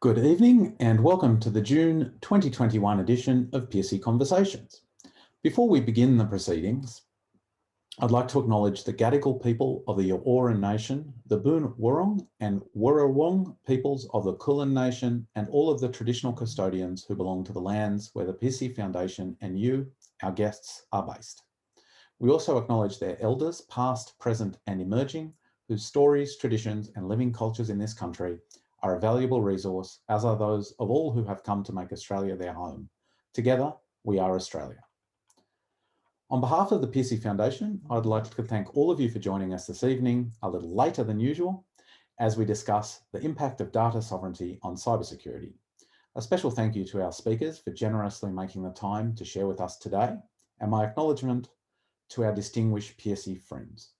Good evening and welcome to the June 2021 edition of Pearcey Conversations. Before we begin the proceedings, I'd like to acknowledge the Gadigal people of the Eora Nation, the Boon Wurrung and Wurrung peoples of the Kulin Nation, and all of the traditional custodians who belong to the lands where the Pearcey Foundation and you, our guests, are based. We also acknowledge their elders, past, present, and emerging, whose stories, traditions, and living cultures in this country are a valuable resource, as are those of all who have come to make Australia their home. Together, we are Australia. On behalf of the Pearcey Foundation, I'd like to thank all of you for joining us this evening, a little later than usual, as we discuss the impact of data sovereignty on cybersecurity. A special thank you to our speakers for generously making the time to share with us today, and my acknowledgement to our distinguished Pearcey friends.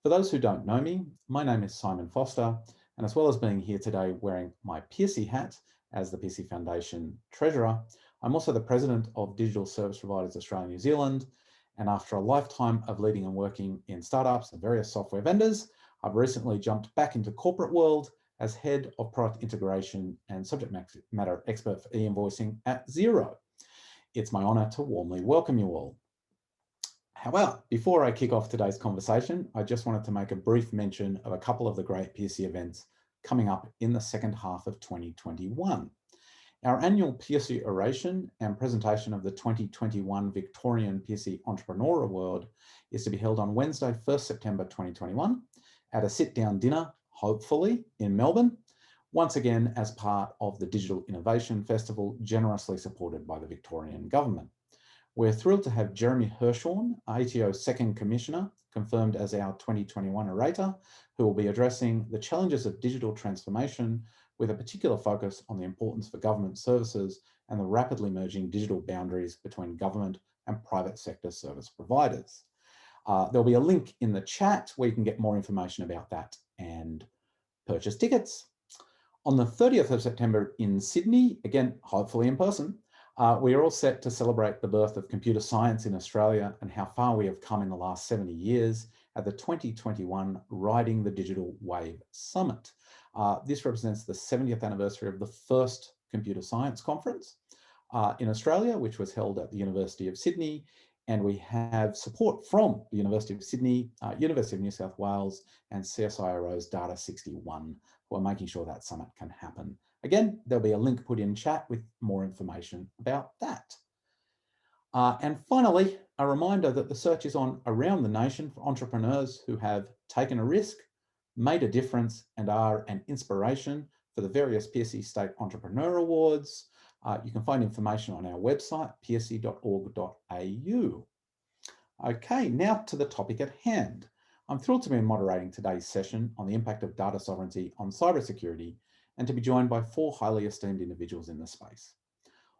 For those who don't know me, my name is Simon Foster, and as well as being here today wearing my Pearcey hat as the Pearcey Foundation Treasurer, I'm also the President of Digital Service Providers Australia and New Zealand. And after a lifetime of leading and working in startups and various software vendors, I've recently jumped back into corporate world as Head of Product Integration and Subject Matter Expert for e-invoicing at Xero. It's my honour to warmly welcome you all. However, before I kick off today's conversation, I just wanted to make a brief mention of a couple of the great Pearcey events coming up in the second half of 2021. Our annual Pearcey Oration and presentation of the 2021 Victorian Pearcey Entrepreneur Award is to be held on Wednesday, 1st September 2021 at a sit-down dinner, hopefully, in Melbourne, once again as part of the Digital Innovation Festival, generously supported by the Victorian Government. We're thrilled to have Jeremy Hirshhorn, ATO's Second Commissioner, confirmed as our 2021 orator, who will be addressing the challenges of digital transformation with a particular focus on the importance for government services and the rapidly merging digital boundaries between government and private sector service providers. There'll be a link in the chat where you can get more information about that and purchase tickets. On the 30th of September in Sydney, again, hopefully in person, we are all set to celebrate the birth of computer science in Australia and how far we have come in the last 70 years at the 2021 Riding the Digital Wave Summit. This represents the 70th anniversary of the first computer science conference in Australia, which was held at the University of Sydney. And we have support from the University of Sydney, University of New South Wales, and CSIRO's Data 61, who are making sure that summit can happen. Again, there'll be a link put in chat with more information about that. And finally, a reminder that the search is on around the nation for entrepreneurs who have taken a risk, made a difference, and are an inspiration for the various Pearcey State Entrepreneur Awards. You can find information on our website, pearcey.org.au. Okay, now to the topic at hand. I'm thrilled to be moderating today's session on the impact of data sovereignty on cybersecurity, and to be joined by four highly esteemed individuals in the space.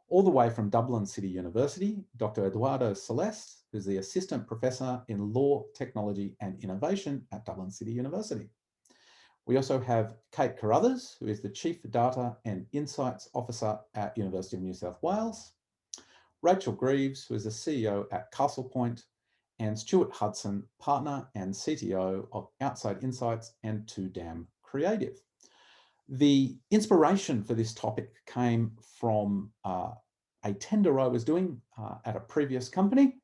All the way from Dublin City University, Dr. Eduardo Celeste, who's the Assistant Professor in Law, Technology and Innovation at Dublin City University. We also have Kate Carruthers, who is the Chief Data and Insights Officer at University of New South Wales. Rachel Greaves, who is the CEO at Castlepoint, and Stuart Hudson, Partner and CTO of Outside Insights and 2Dam Creative. The inspiration for this topic came from a tender I was doing at a previous company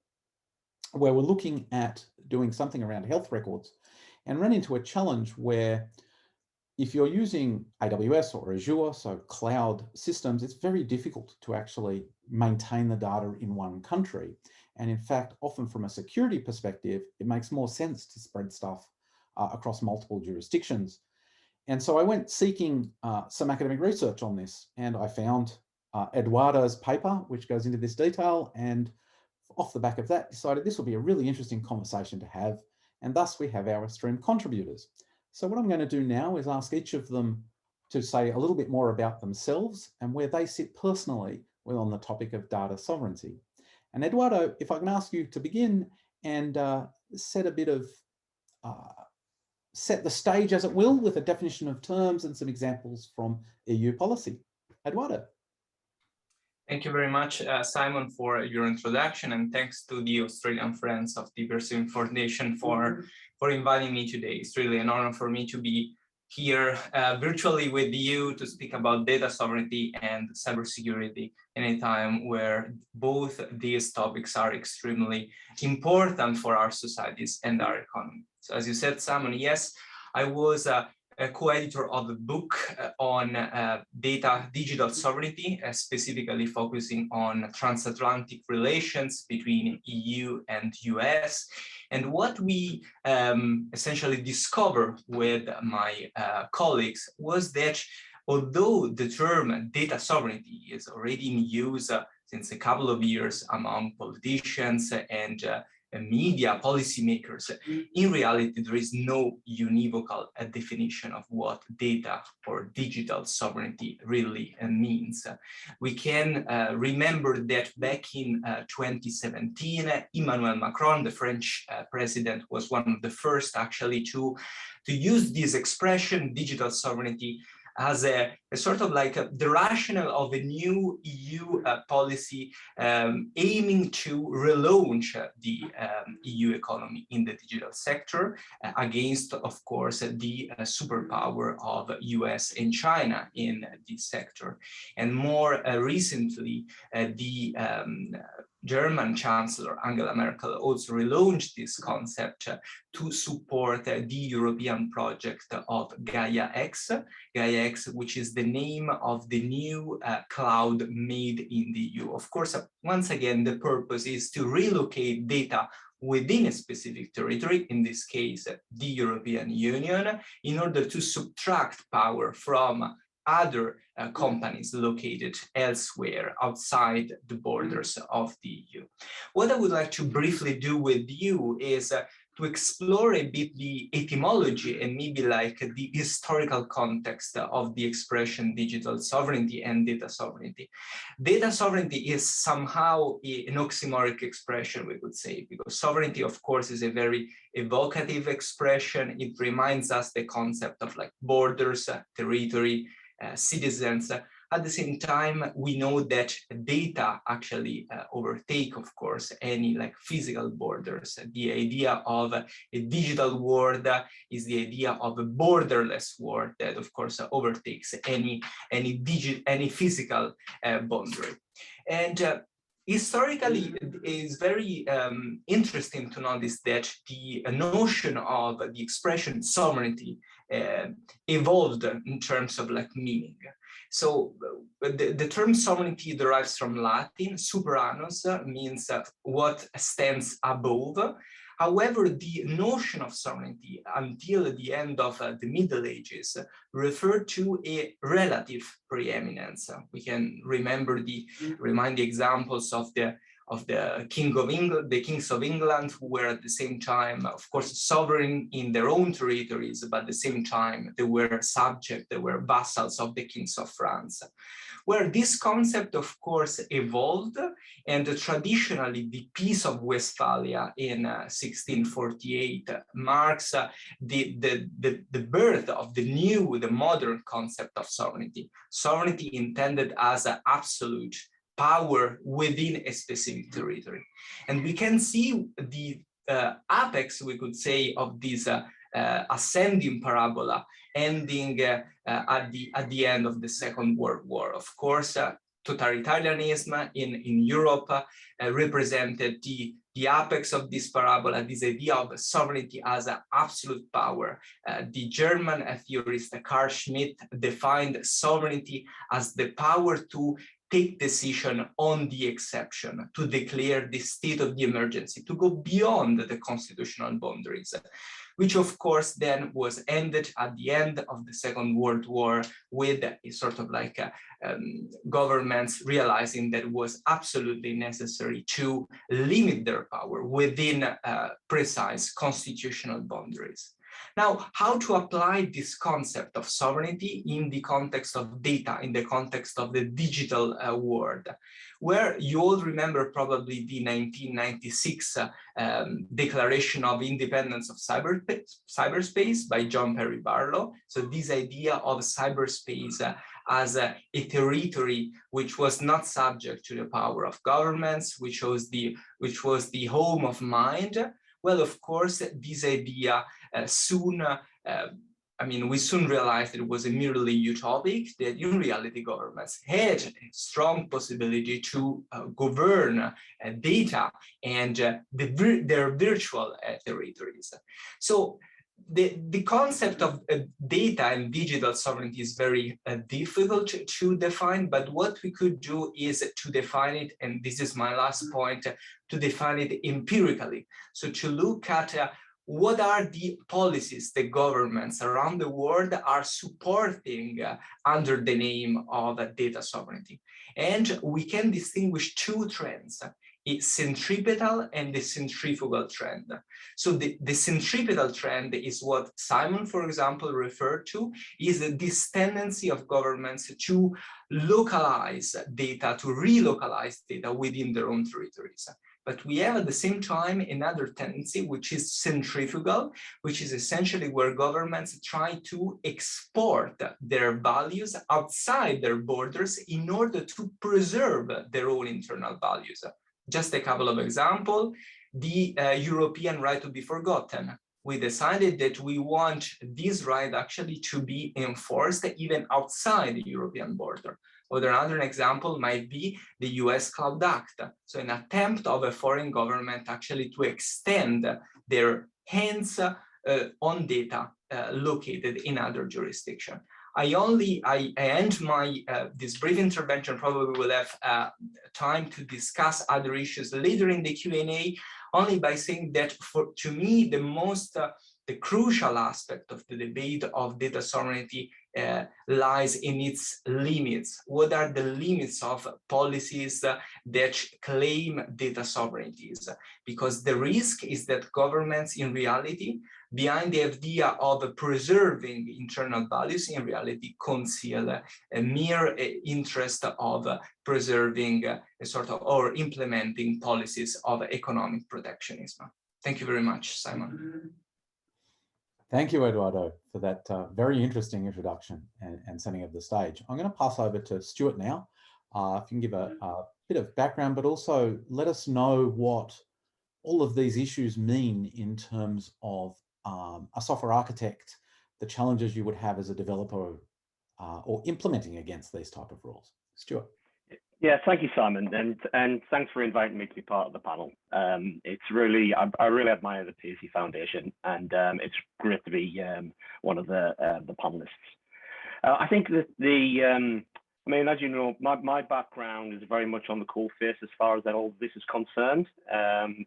where we're looking at doing something around health records and ran into a challenge where if you're using AWS or Azure, so cloud systems, it's very difficult to actually maintain the data in one country. And in fact, often from a security perspective, it makes more sense to spread stuff across multiple jurisdictions. And so I went seeking some academic research on this, and I found Eduardo's paper, which goes into this detail, and off the back of that, decided this will be a really interesting conversation to have, and thus we have our esteemed contributors. So what I'm going to do now is ask each of them to say a little bit more about themselves and where they sit personally on the topic of data sovereignty. And Eduardo, if I can ask you to begin and set a bit of set the stage, as it will, with a definition of terms and some examples from EU policy. Eduardo. Thank you very much, Simon, for your introduction, and thanks to the Australian Friends of the Pearcey Foundation for inviting me today. It's really an honor for me to be here virtually with you to speak about data sovereignty and cybersecurity in a time where both these topics are extremely important for our societies and our economy. So as you said, Simon, yes, I was a co-editor of a book on digital sovereignty, specifically focusing on transatlantic relations between EU and US. And what we essentially discovered with my colleagues was that although the term data sovereignty is already in use since a couple of years among politicians and media policymakers, in reality, there is no univocal definition of what data or digital sovereignty really means. We can remember that back in 2017, Emmanuel Macron, the French president, was one of the first actually to use this expression, digital sovereignty, as a sort of like the rationale of a new EU policy aiming to relaunch the EU economy in the digital sector against, of course, the superpower of US and China in this sector. And more recently, the German Chancellor Angela Merkel also relaunched this concept to support the European project of Gaia X, which is the name of the new cloud made in the EU. Of course, once again, the purpose is to relocate data within a specific territory, in this case, the European Union, in order to subtract power from other companies located elsewhere outside the borders of the EU. What I would like to briefly do with you is to explore a bit the etymology and maybe like the historical context of the expression digital sovereignty and data sovereignty. Data sovereignty is somehow an oxymoric expression, we could say, because sovereignty, of course, is a very evocative expression. It reminds us the concept of like borders, territory, citizens. At the same time, we know that data actually overtake, of course, any like physical borders. The idea of a digital world is the idea of a borderless world that, of course, overtakes any physical boundary. And historically, it is very interesting to notice that the notion of the expression sovereignty evolved in terms of like meaning. So the term sovereignty derives from Latin. Superanos means what stands above. However, the notion of sovereignty until the end of the Middle Ages referred to a relative preeminence. We can remind the examples of the King of England, the kings of England, who were at the same time, of course, sovereign in their own territories, but at the same time they were they were vassals of the kings of France. Where this concept, of course, evolved, and traditionally the Peace of Westphalia in 1648 marks the birth of the modern concept of sovereignty. Sovereignty intended as an absolute power within a specific territory. And we can see the apex, we could say, of this ascending parabola ending at the end of the Second World War. Of course, totalitarianism in Europe represented the apex of this parabola, this idea of sovereignty as an absolute power. The German theorist Carl Schmitt defined sovereignty as the power to take decision on the exception, to declare the state of the emergency, to go beyond the constitutional boundaries, which of course then was ended at the end of the Second World War with a sort of like governments realizing that it was absolutely necessary to limit their power within precise constitutional boundaries. Now, how to apply this concept of sovereignty in the context of data, in the context of the digital world, where you all remember probably the 1996 Declaration of Independence of Cyberspace by John Perry Barlow. So this idea of cyberspace as a territory which was not subject to the power of governments, which was the home of mind. Well, of course, this idea soon I mean, we soon realized it was a merely utopic, that in reality governments had a strong possibility to govern data and their virtual territories. So the concept of data and digital sovereignty is very difficult to define, but what we could do is to define it, and this is my last point, to define it empirically. So to look at what are the policies the governments around the world are supporting under the name of data sovereignty. And we can distinguish two trends. It's centripetal and the centrifugal trend. So the centripetal trend is what Simon, for example, referred to, is this tendency of governments to localize data, to relocalize data within their own territories. But we have at the same time another tendency, which is centrifugal, which is essentially where governments try to export their values outside their borders in order to preserve their own internal values. Just a couple of examples, the European right to be forgotten. We decided that we want this right actually to be enforced even outside the European border. Or another example might be the US Cloud Act. So an attempt of a foreign government actually to extend their hands on data located in other jurisdictions. I end my this brief intervention. Probably will have time to discuss other issues later in the Q&A, only by saying that to me the crucial aspect of the debate of data sovereignty lies in its limits. What are the limits of policies that claim data sovereignties? Because the risk is that governments in reality, behind the idea of preserving internal values, in reality conceal a mere interest of preserving a sort of or implementing policies of economic protectionism. Thank you very much, Simon. Thank you, Eduardo, for that very interesting introduction and setting of the stage. I'm going to pass over to Stuart now. If you can give a bit of background, but also let us know what all of these issues mean in terms of a software architect, the challenges you would have as a developer or implementing against these type of rules. Stuart. Yeah, thank you, Simon, and thanks for inviting me to be part of the panel. It's really, I really admire the Pearcey Foundation, and it's great to be one of the panelists. I think that I mean, as you know, my background is very much on the coalface as far as that all this is concerned,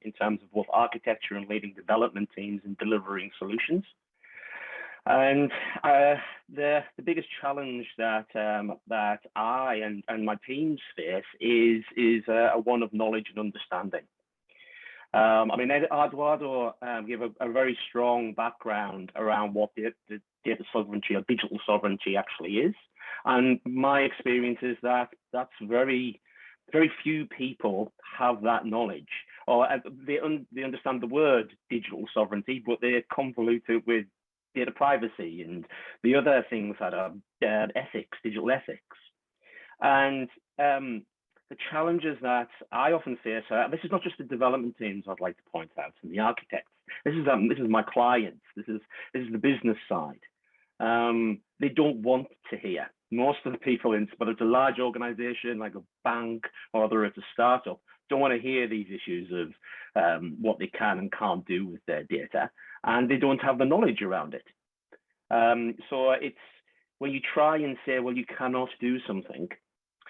in terms of both architecture and leading development teams and delivering solutions. And the biggest challenge that that I and my teams face is one of knowledge and understanding. I mean, Eduardo gave a very strong background around what the data sovereignty or digital sovereignty actually is, and my experience is that very few people have that knowledge, or they understand the word digital sovereignty, but they convolute it with data privacy and the other things that are ethics, digital ethics. And the challenges that I often face, this is not just the development teams I'd like to point out and the architects. This is my clients. This is the business side. They don't want to hear. Most of the people, whether it's a large organization like a bank or whether it's a startup, don't want to hear these issues of what they can and can't do with their data, and they don't have the knowledge around it. So it's when you try and say, well, you cannot do something,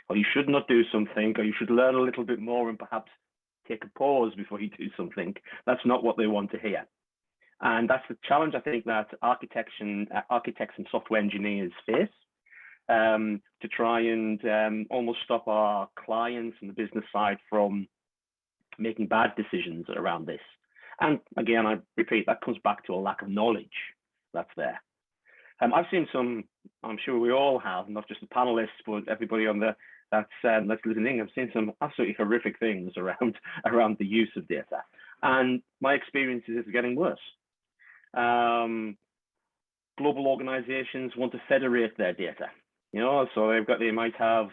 or you should not do something, or you should learn a little bit more and perhaps take a pause before you do something, that's not what they want to hear. And that's the challenge, I think, that architects and software engineers face, to try and almost stop our clients and the business side from making bad decisions around this. And again, I repeat, that comes back to a lack of knowledge that's there. I've seen some, I'm sure we all have, not just the panelists, but everybody on that's listening. I've seen some absolutely horrific things around the use of data, and my experience is it's getting worse. Global organizations want to federate their data, so they might have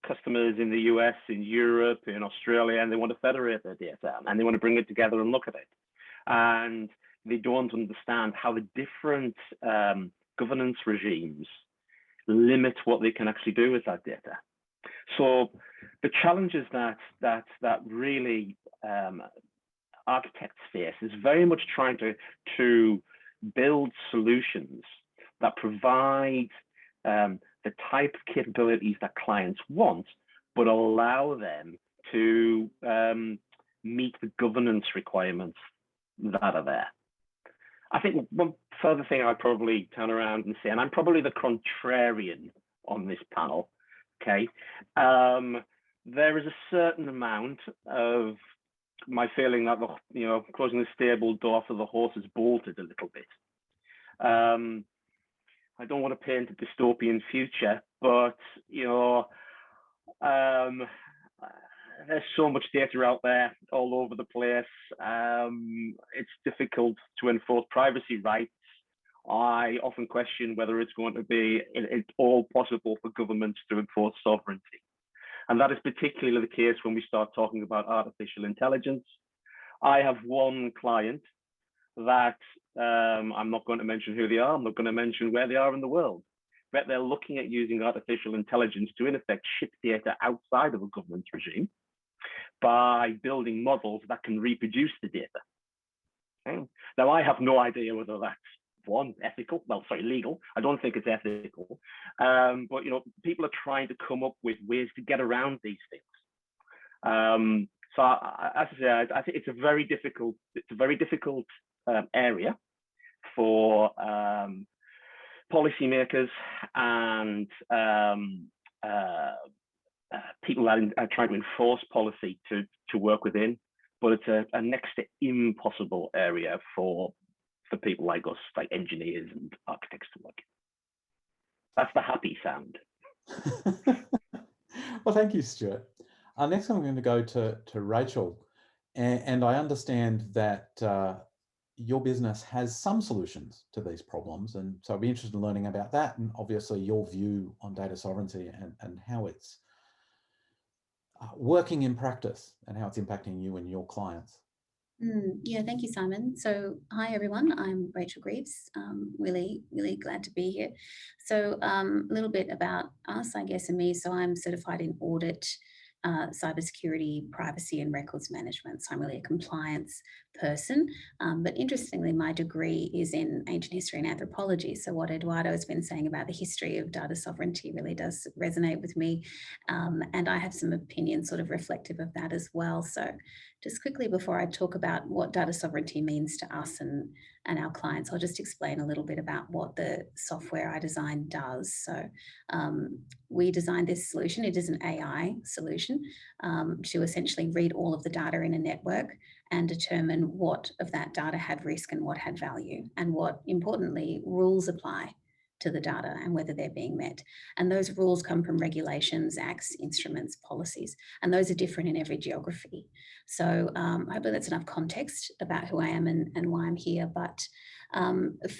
customers in the US, in Europe, in Australia, and they want to federate their data, and they want to bring it together and look at it. And they don't understand how the different governance regimes limit what they can actually do with that data. So the challenges that really architects face is very much trying to build solutions that provide the type of capabilities that clients want, but allow them to meet the governance requirements that are there. I think one further thing I'd probably turn around and say, and I'm probably the contrarian on this panel, okay? There is a certain amount of my feeling that, closing the stable door for the horse is bolted a little bit. I don't want to paint a dystopian future, but, there's so much data out there all over the place. It's difficult to enforce privacy rights. I often question whether it's going to be at all possible for governments to enforce sovereignty. And that is particularly the case when we start talking about artificial intelligence. I have one client that I'm not going to mention who they are. I'm not going to mention where they are in the world. But they're looking at using artificial intelligence to, in effect, ship data outside of a governance regime by building models that can reproduce the data. Okay. Now, I have no idea whether that's legal. I don't think it's ethical. But people are trying to come up with ways to get around these things. So as I say, I think it's a very difficult area for policymakers and people that are trying to enforce policy to work within, but it's a next to impossible area for people like us, like engineers and architects to work in. That's the happy sound. Well, thank you, Stuart. Next, I'm going to go to Rachel, and I understand that your business has some solutions to these problems, and so I'd be interested in learning about that, and obviously your view on data sovereignty and how it's working in practice and how it's impacting you and your clients. Yeah, thank you, Simon. So hi, everyone. I'm Rachel Greaves. Really glad to be here. So a little bit about us, I guess, and me. So I'm certified in audit, cybersecurity, privacy, and records management. So I'm really a compliance person. But interestingly, my degree is in ancient history and anthropology. So what Eduardo has been saying about the history of data sovereignty really does resonate with me. And I have some opinions sort of reflective of that as well. So just quickly, before I talk about what data sovereignty means to us and our clients, I'll just explain a little bit about what the software I designed does. So we designed this solution. It is an AI solution to essentially read all of the data in a network and determine what of that data had risk and what had value, and what, importantly, rules apply to the data and whether they're being met. And those rules come from regulations, acts, instruments, policies, and those are different in every geography. So hopefully that's enough context about who I am and why I'm here. But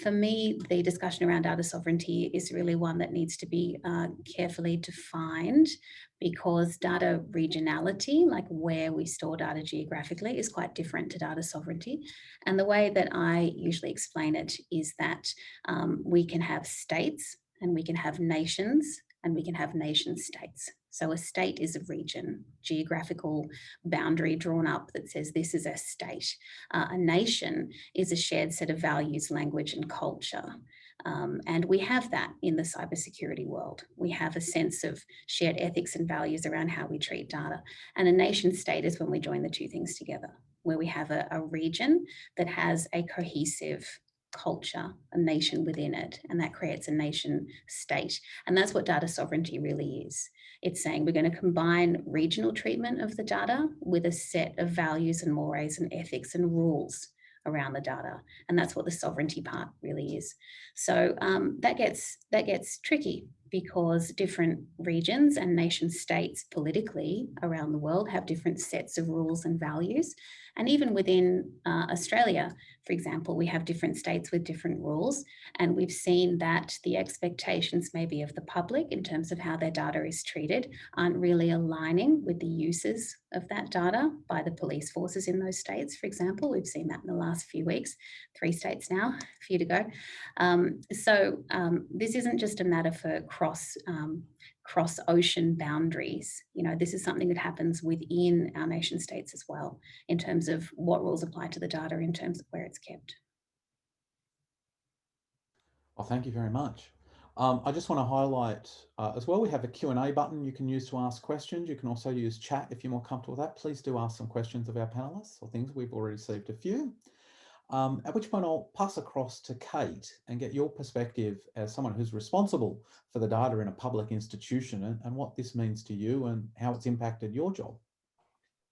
for me, the discussion around data sovereignty is really one that needs to be carefully defined, because data regionality, like where we store data geographically, is quite different to data sovereignty. And the way that I usually explain it is that we can have states, and we can have nations, and we can have nation states. So a state is a region, geographical boundary drawn up that says this is a state. A nation is a shared set of values, language, and culture. And we have that in the cybersecurity world. We have a sense of shared ethics and values around how we treat data. And a nation state is when we join the two things together, where we have a region that has a cohesive culture, a nation within it, and that creates a nation state. And that's what data sovereignty really is. It's saying we're going to combine regional treatment of the data with a set of values and mores and ethics and rules around the data. And that's what the sovereignty part really is. So that gets tricky, because different regions and nation states politically around the world have different sets of rules and values. And even within Australia, for example, we have different states with different rules. And we've seen that the expectations maybe of the public in terms of how their data is treated aren't really aligning with the uses of that data by the police forces in those states, for example. We've seen that in the last few weeks, 3 states now, a few to go. This isn't just a matter for cross-ocean boundaries. You know, this is something that happens within our nation states as well, in terms of what rules apply to the data, in terms of where it's kept. Well, thank you very much. I just want to highlight as well, we have a Q&A button you can use to ask questions. You can also use chat if you're more comfortable with that. Please do ask some questions of our panelists or things. We've already received a few. At which point I'll pass across to Kate and get your perspective as someone who's responsible for the data in a public institution and what this means to you and how it's impacted your job.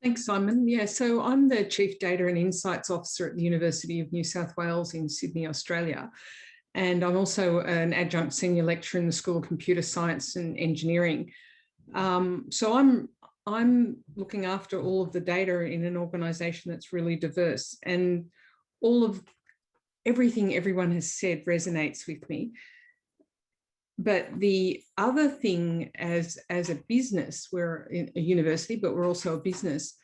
Thanks, Simon. Yeah, so I'm the Chief Data and Insights Officer at the University of New South Wales in Sydney, Australia. And I'm also an adjunct senior lecturer in the School of Computer Science and Engineering. So I'm looking after all of the data in an organisation that's really diverse, and everything everyone has said resonates with me. But the other thing, as a business, we're in a university, but we're also a business,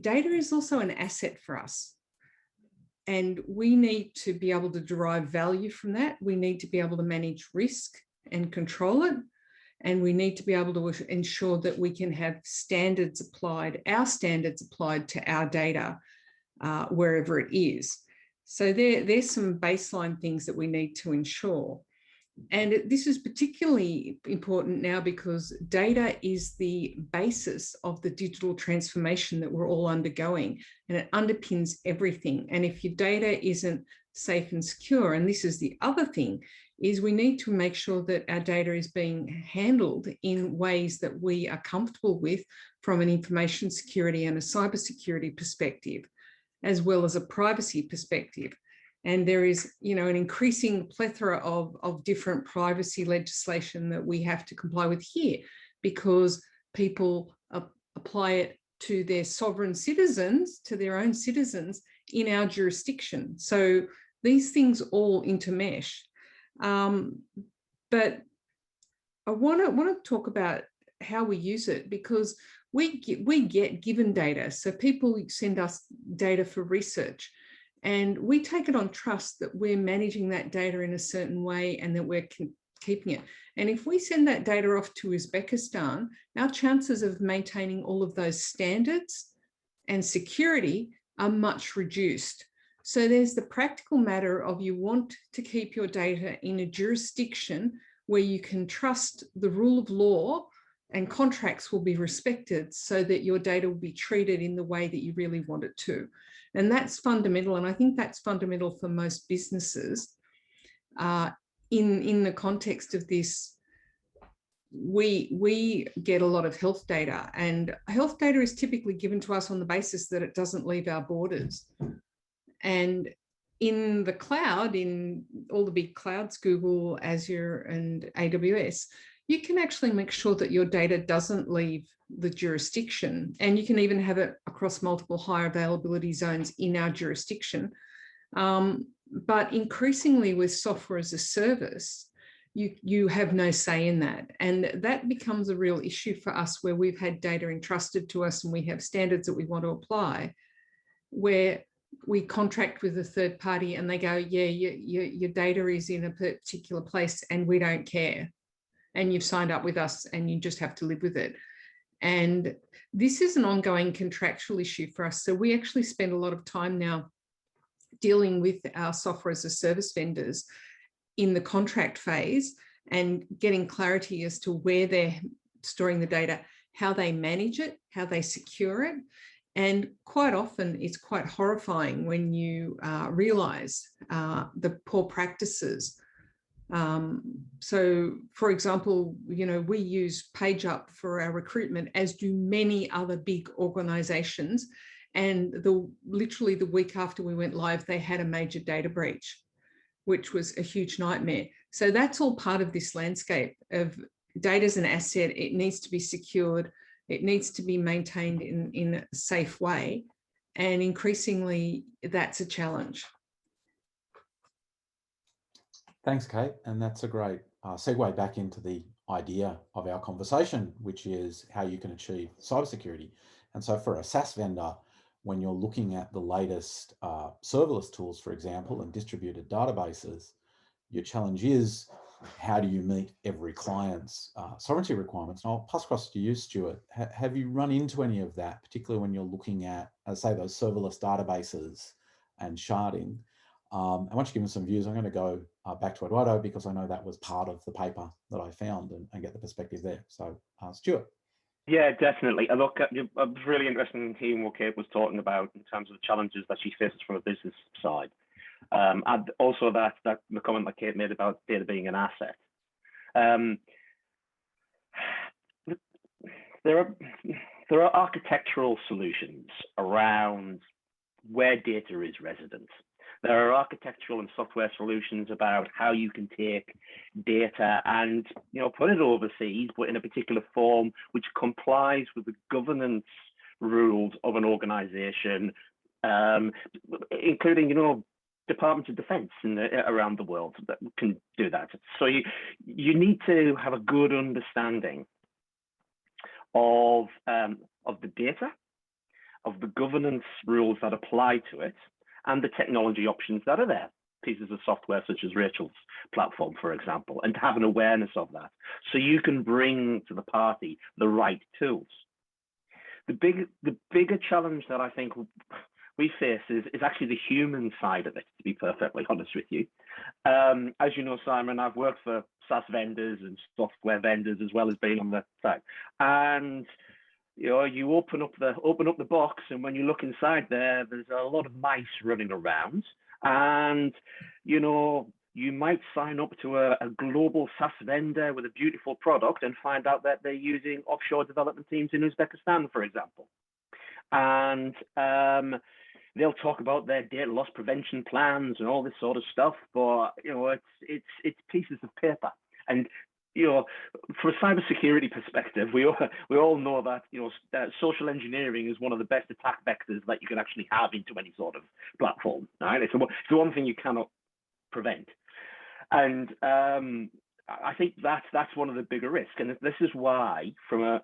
data is also an asset for us. And we need to be able to derive value from that. We need to be able to manage risk and control it. And we need to be able to ensure that we can have standards applied, our standards applied to our data, wherever it is. So there's some baseline things that we need to ensure. And this is particularly important now because data is the basis of the digital transformation that we're all undergoing, and it underpins everything. And if your data isn't safe and secure, and this is the other thing, is we need to make sure that our data is being handled in ways that we are comfortable with from an information security and a cybersecurity perspective, as well as a privacy perspective. And there is, you know, an increasing plethora of different privacy legislation that we have to comply with here, because people apply it to their sovereign citizens, to their own citizens in our jurisdiction. So these things all intermesh. But I want to talk about how we use it, because we get given data. So people send us data for research, and we take it on trust that we're managing that data in a certain way and that we're keeping it. And if we send that data off to Uzbekistan, our chances of maintaining all of those standards and security are much reduced. So there's the practical matter of you want to keep your data in a jurisdiction where you can trust the rule of law and contracts will be respected, so that your data will be treated in the way that you really want it to. And that's fundamental. And I think that's fundamental for most businesses. In the context of this, we get a lot of health data, and health data is typically given to us on the basis that it doesn't leave our borders. And in the cloud, in all the big clouds, Google, Azure, and AWS, you can actually make sure that your data doesn't leave the jurisdiction, and you can even have it across multiple high availability zones in our jurisdiction. But increasingly with software as a service, you have no say in that. And that becomes a real issue for us, where we've had data entrusted to us and we have standards that we want to apply, where we contract with a third party and they go, yeah, your data is in a particular place and we don't care. And you've signed up with us and you just have to live with it. And this is an ongoing contractual issue for us. So we actually spend a lot of time now dealing with our software as a service vendors in the contract phase and getting clarity as to where they're storing the data, how they manage it, how they secure it. And quite often it's quite horrifying when you realize the poor practices. So for example, you know, we use PageUp for our recruitment, as do many other big organizations. And literally the week after we went live, they had a major data breach, which was a huge nightmare. So that's all part of this landscape of data as an asset. It needs to be secured. It needs to be maintained in a safe way. And increasingly, that's a challenge. Thanks, Kate. And that's a great segue back into the idea of our conversation, which is how you can achieve cybersecurity. And so for a SaaS vendor, when you're looking at the latest serverless tools, for example, and distributed databases, your challenge is, how do you meet every client's sovereignty requirements? And I'll pass across to you, Stuart. Have you run into any of that, particularly when you're looking at, say, those serverless databases and sharding? I want you to give me some views. I'm going to go back to Eduardo because I know that was part of the paper that I found and get the perspective there. So, Stuart. Yeah, definitely. Look, I was really interested in hearing what Kate was talking about in terms of the challenges that she faces from a business side. And also that the comment that Kate made about data being an asset. There are architectural solutions around where data is resident. There are architectural and software solutions about how you can take data and put it overseas, but in a particular form which complies with the governance rules of an organization, including departments of defense around the world that can do that. So you need to have a good understanding of the data, of the governance rules that apply to it, and the technology options that are there, pieces of software such as Rachel's platform, for example, and to have an awareness of that, so you can bring to the party the right tools. The bigger challenge that I think we face is actually the human side of it, to be perfectly honest with you. As you know, Simon, I've worked for SaaS vendors and software vendors as well as being on the side. And you open up the box, and when you look inside there's a lot of mice running around. And you might sign up to a global SaaS vendor with a beautiful product and find out that they're using offshore development teams in Uzbekistan, for example. And they'll talk about their data loss prevention plans and all this sort of stuff, but it's pieces of paper. And from a cybersecurity perspective, we all know that social engineering is one of the best attack vectors that you can actually have into any sort of platform. Right? It's the one thing you cannot prevent. And I think that's one of the bigger risks. And this is why, from a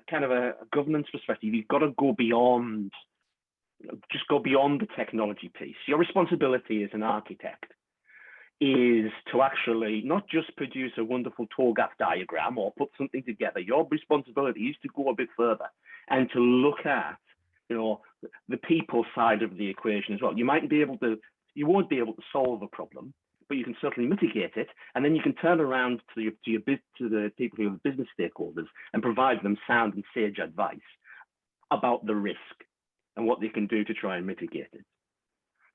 kind of a governance perspective, you've got to go beyond the technology piece. Your responsibility as an architect is to actually not just produce a wonderful TOGAF diagram or put something together. Your responsibility is to go a bit further and to look at the people side of the equation as well. You won't be able to solve a problem, but you can certainly mitigate it, and then you can turn around to the people who are the business stakeholders and provide them sound and sage advice about the risk and what they can do to try and mitigate it.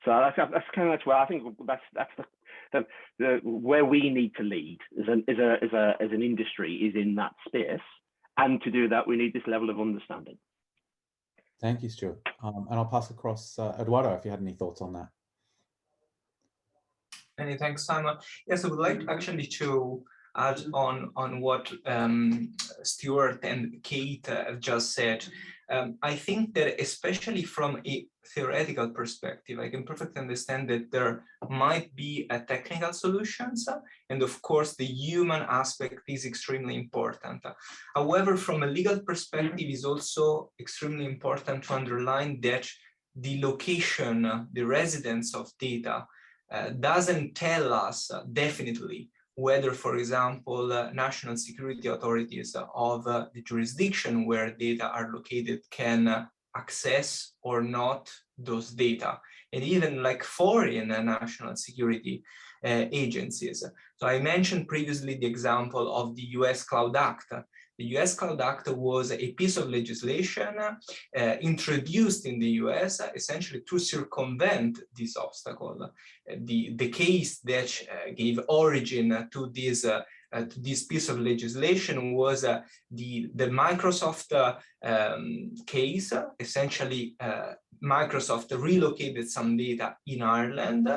So that's where I think that's where we need to lead as an industry, is in that space, and to do that we need this level of understanding. Thank you, Stuart. And I'll pass across Eduardo if you had any thoughts on that. Many thanks, Simon. Yes, I would like actually to add on what Stuart and Kate have just said. I think that especially from a theoretical perspective, I can perfectly understand that there might be a technical solutions, and of course the human aspect is extremely important. However, from a legal perspective, is also extremely important to underline that the location, the residence of data doesn't tell us definitely whether, for example, national security authorities of the jurisdiction where data are located can access or not those data, and even like foreign national security agencies. So I mentioned previously the example of the US Cloud Act. The US Cloud Act was a piece of legislation introduced in the US essentially to circumvent this obstacle. The case that gave origin to this piece of legislation was the Microsoft case. Essentially, Microsoft relocated some data in Ireland,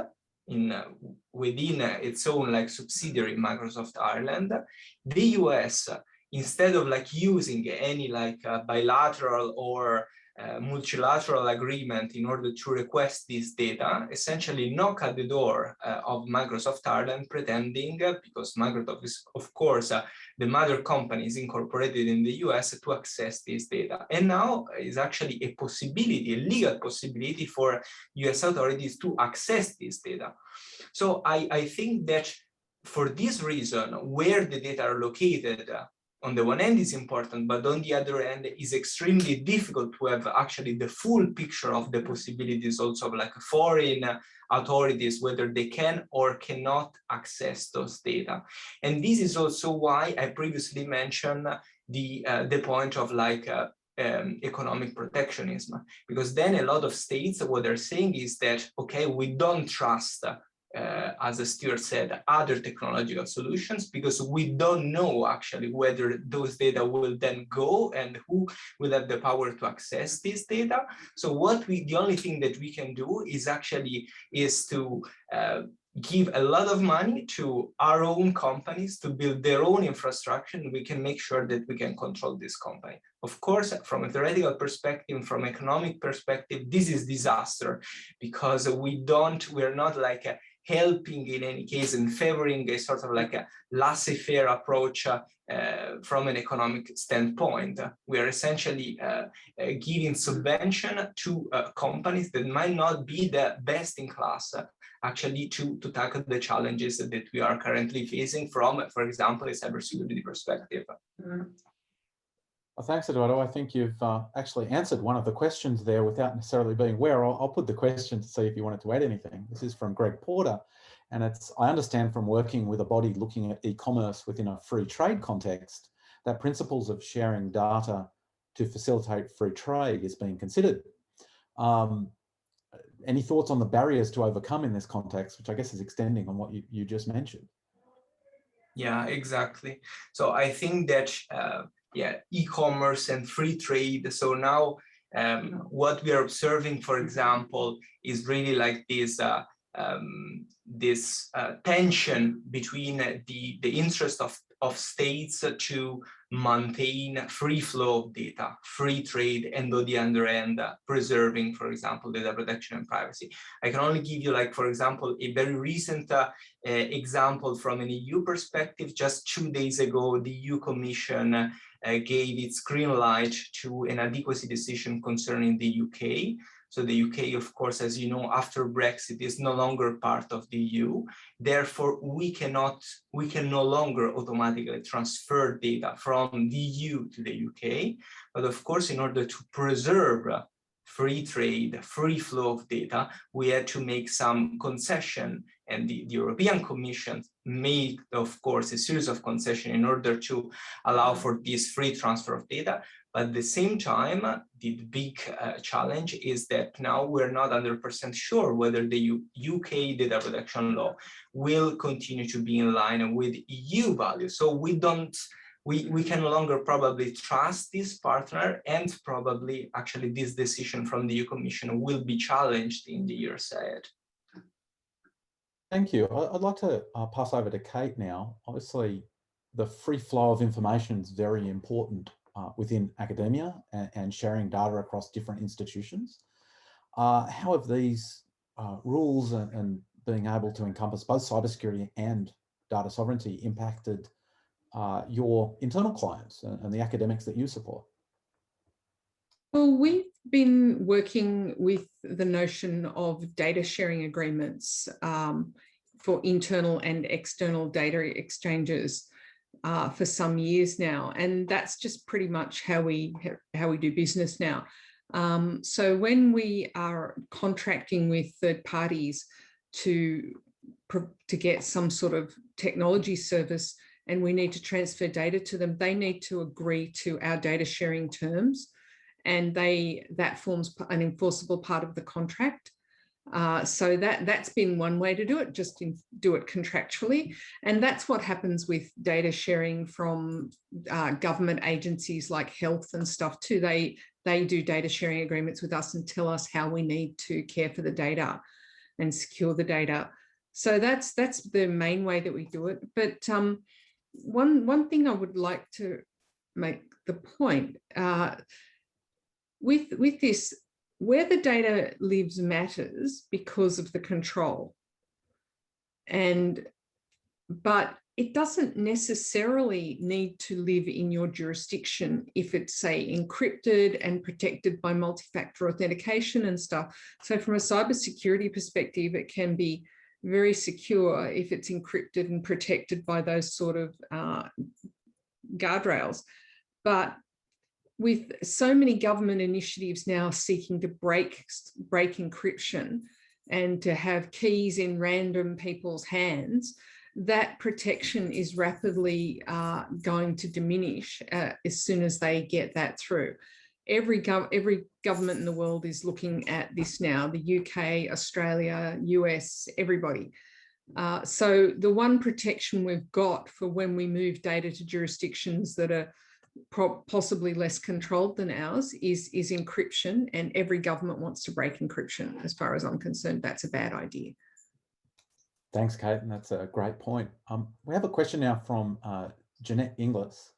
within its own subsidiary, Microsoft Ireland. The US instead of like using any like bilateral or multilateral agreement in order to request this data, essentially knock at the door of Microsoft Ireland, pretending, because Microsoft is, of course, the mother company is incorporated in the US, to access this data. And now is actually a possibility, a legal possibility for US authorities to access this data. So I think that for this reason, where the data are located, on the one end is important, but on the other end is extremely difficult to have actually the full picture of the possibilities also of like foreign authorities, whether they can or cannot access those data. And this is also why I previously mentioned the point of like economic protectionism, because then a lot of states, what they're saying is that, okay, we don't trust as Stuart said, other technological solutions, because we don't know actually whether those data will then go and who will have the power to access this data. So the only thing that we can do is actually to give a lot of money to our own companies to build their own infrastructure, and we can make sure that we can control this company. Of course, from a theoretical perspective, from economic perspective, this is disaster, because we're not like helping in any case and favoring a sort of like a laissez-faire approach from an economic standpoint. We are essentially giving subvention to companies that might not be the best in class actually to tackle the challenges that we are currently facing from, for example, a cybersecurity perspective. Well, thanks, Eduardo. I think you've actually answered one of the questions there without necessarily being aware. I'll put the question to see if you wanted to add anything. This is from Greg Porter, and I understand from working with a body looking at e-commerce within a free trade context that principles of sharing data to facilitate free trade is being considered. Any thoughts on the barriers to overcome in this context, which I guess is extending on what you just mentioned? Yeah, exactly. So I think that e-commerce and free trade. So now what we are observing, for example, is really like this tension between the interest of states to maintain free flow of data, free trade, and on the other end, preserving, for example, data protection and privacy. I can only give you, like, for example, a very recent example from an EU perspective. Just 2 days ago, the EU Commission gave its green light to an adequacy decision concerning the UK. So the UK, of course, as you know, after Brexit is no longer part of the EU. Therefore, we can no longer automatically transfer data from the EU to the UK. But of course, in order to preserve free trade, free flow of data, we had to make some concession, and the European Commission made, of course, a series of concessions in order to allow for this free transfer of data. But at the same time, the big challenge is that now we're not 100% sure whether the UK data protection law will continue to be in line with EU values. So we can no longer probably trust this partner, and probably actually this decision from the EU Commission will be challenged in the years ahead. Thank you. I'd like to pass over to Kate now. Obviously, the free flow of information is very important within academia and sharing data across different institutions. How have these rules and being able to encompass both cybersecurity and data sovereignty impacted your internal clients and the academics that you support? Well, we've been working with the notion of data sharing agreements for internal and external data exchanges for some years now, and that's just pretty much how we do business now. So when we are contracting with third parties to get some sort of technology service, and we need to transfer data to them, they need to agree to our data sharing terms, and that forms an enforceable part of the contract. So that's been one way to do it, just do it contractually. And that's what happens with data sharing from government agencies like health and stuff too. They do data sharing agreements with us and tell us how we need to care for the data and secure the data. So that's the main way that we do it. But one thing I would like to make the point. With this, where the data lives matters because of the control. But it doesn't necessarily need to live in your jurisdiction if it's, say, encrypted and protected by multi-factor authentication and stuff. So from a cybersecurity perspective, it can be very secure if it's encrypted and protected by those sort of guardrails. But with so many government initiatives now seeking to break encryption and to have keys in random people's hands, that protection is rapidly going to diminish as soon as they get that through. Every government in the world is looking at this now, the UK, Australia, US, everybody. So the one protection we've got for when we move data to jurisdictions that are possibly less controlled than ours is encryption, and every government wants to break encryption. As far as I'm concerned, that's a bad idea. Thanks, Kate, and that's a great point. We have a question now from Jeanette Inglis,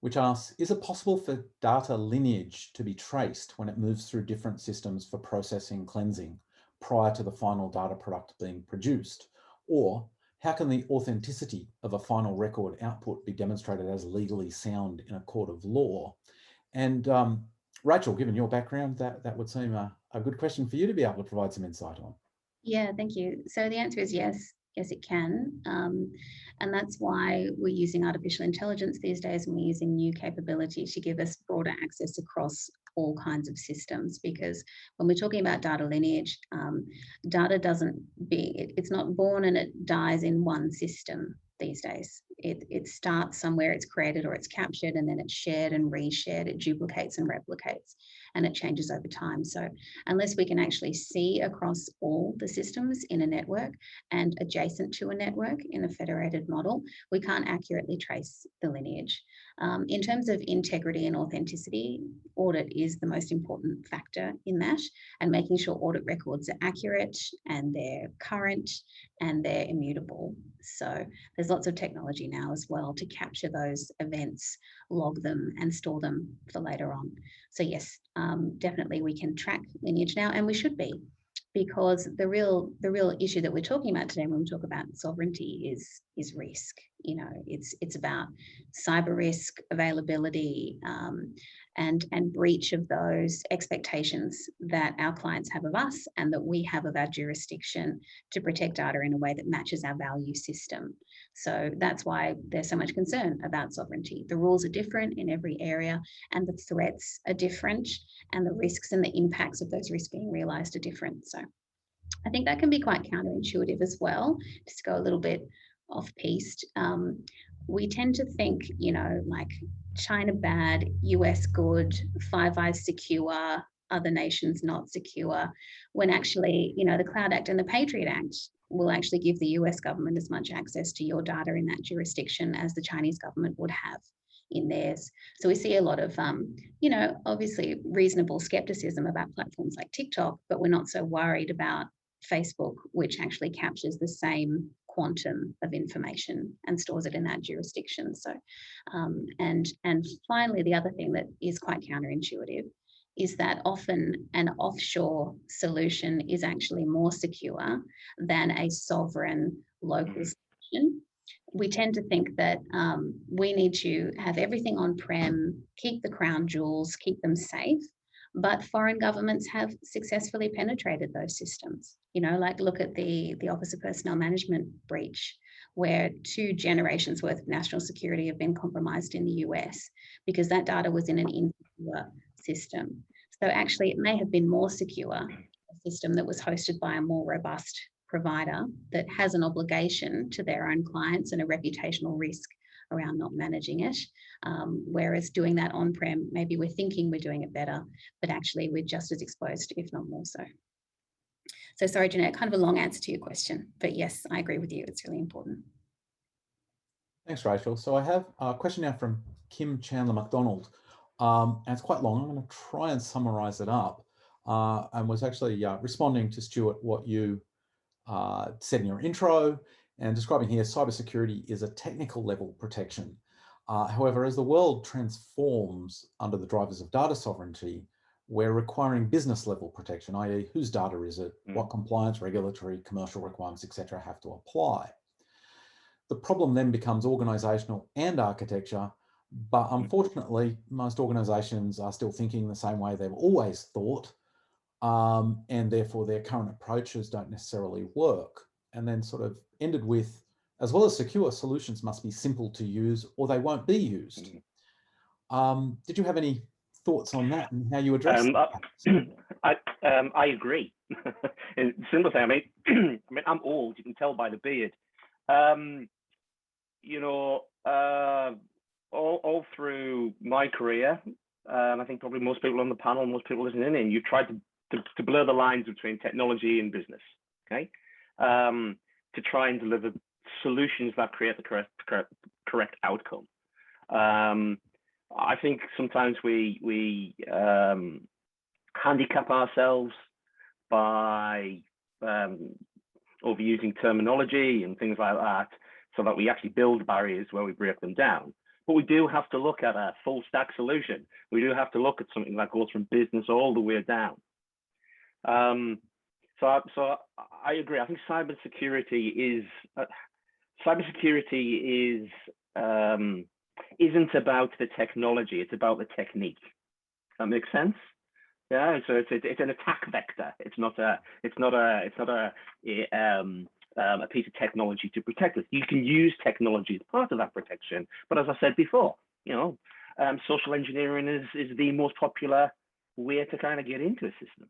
which asks, is it possible for data lineage to be traced when it moves through different systems for processing cleansing prior to the final data product being produced? Or how can the authenticity of a final record output be demonstrated as legally sound in a court of law? And Rachel, given your background, that would seem a good question for you to be able to provide some insight on. Yeah, thank you. So the answer is yes. Yes, it can. And that's why we're using artificial intelligence these days, and we're using new capabilities to give us broader access across all kinds of systems. Because when we're talking about data lineage, data it's not born and it dies in one system these days. It starts somewhere, it's created or it's captured, and then it's shared and reshared, it duplicates and replicates, and it changes over time. So unless we can actually see across all the systems in a network and adjacent to a network in a federated model, we can't accurately trace the lineage. In terms of integrity and authenticity, audit is the most important factor in that, and making sure audit records are accurate and they're current and they're immutable. So there's lots of technology now as well to capture those events, log them and store them for later on. So yes, definitely we can track lineage now, and we should be, because the real issue that we're talking about today when we talk about sovereignty is risk. You know, it's about cyber risk, availability, and breach of those expectations that our clients have of us and that we have of our jurisdiction to protect data in a way that matches our value system. So that's why there's so much concern about sovereignty. The rules are different in every area, and the threats are different, and the risks and the impacts of those risks being realized are different. So I think that can be quite counterintuitive as well, just to go a little bit off-piste. We tend to think, you know, like China bad, US good, Five Eyes secure, other nations not secure, when actually, you know, the Cloud Act and the Patriot Act will actually give the US government as much access to your data in that jurisdiction as the Chinese government would have in theirs. So we see a lot of, you know, obviously reasonable skepticism about platforms like TikTok, but we're not so worried about Facebook, which actually captures the same quantum of information and stores it in that jurisdiction. So, and finally, the other thing that is quite counterintuitive is that often an offshore solution is actually more secure than a sovereign local solution. We tend to think that we need to have everything on-prem, keep the crown jewels, keep them safe, but foreign governments have successfully penetrated those systems. You know, like look at the Office of Personnel Management breach, where 2 generations worth of national security have been compromised in the US because that data was in an insecure system. So actually it may have been more secure, a system that was hosted by a more robust provider that has an obligation to their own clients and a reputational risk around not managing it. Whereas doing that on-prem, maybe we're thinking we're doing it better, but actually we're just as exposed, if not more so. So sorry, Jeanette, kind of a long answer to your question, but yes, I agree with you. It's really important. Thanks, Rachel. So I have a question now from Kim Chandler McDonald, and it's quite long. I'm going to try and summarize it up, and was actually responding to Stuart, what you said in your intro, and describing here, cybersecurity is a technical level protection. However, as the world transforms under the drivers of data sovereignty, we're requiring business level protection, i.e. whose data is it, what compliance, regulatory, commercial requirements, etc. have to apply. The problem then becomes organisational and architecture, but unfortunately, most organisations are still thinking the same way they've always thought, and therefore their current approaches don't necessarily work. And then sort of ended with, as well as secure, solutions must be simple to use or they won't be used. Did you have any thoughts on that and how you address that? I agree. In simple thing, I mean, I'm old. You can tell by the beard. You know, all through my career, I think probably most people on the panel, most people listening in, you try to blur the lines between technology and business. Okay, to try and deliver solutions that create the correct outcome. I think sometimes we handicap ourselves by overusing terminology and things like that, so that we actually build barriers where we break them down. But we do have to look at a full stack solution. We do have to look at something that goes from business all the way down. So I agree. I think cybersecurity isn't about the technology. It's about the technique. Does that make sense? Yeah. So it's an attack vector. It's not a piece of technology to protect us. You can use technology as part of that protection, but as I said before, you know, social engineering is the most popular way to kind of get into a system.